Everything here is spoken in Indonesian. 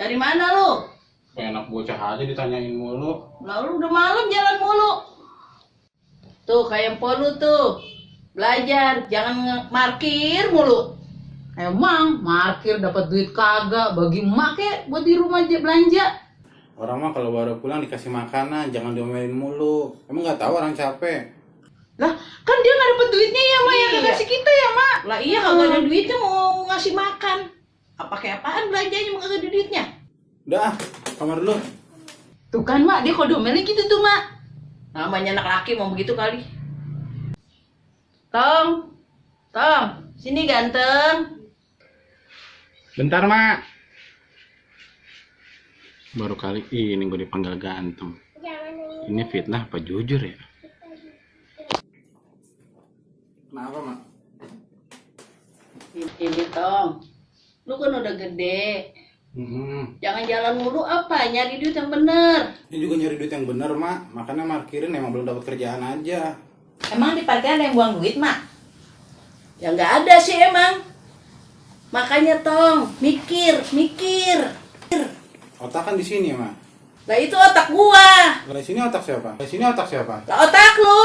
Dari mana lu? Enak bocah aja ditanyain mulu. Lalu udah malam jalan mulu. Tuh kayak polu tuh. Belajar, jangan markir mulu. Emang markir dapat duit kagak, bagi emak kek buat di rumah aja belanja. Orang mah kalau baru pulang dikasih makanan, jangan diomelin mulu. Emang nggak tahu orang capek. Lah, kan dia nggak dapat duitnya ya, Mak, yang Iya. kasih kita ya, Mak. Lah iya kagak ada duitnya mau ngasih makan. Apa kayak apaan belanjanya mau kagak ada duitnya? Udah, kamar dulu. Tuh kan, Mak, dia kode omelin gitu tuh, Mak. Namanya anak laki mau begitu kali. Tong, sini ganteng. Bentar, Mak. Baru kali ini gue dipanggil ganteng. Ini fitnah apa jujur ya? Kenapa, Mak? Ini Tong, lu kan udah gede. Jangan jalan mulu apa, nyari duit yang bener. Ini juga nyari duit yang bener, Mak. Makanya markirin emang belum dapat kerjaan aja. Emang di parkiran ada yang buang duit, Mak? Ya nggak ada sih emang. Makanya Tong, mikir. Otak kan di sini, Mak. Lah itu otak gua. Lah di sini otak siapa? Di sini otak siapa? Lah otak lu.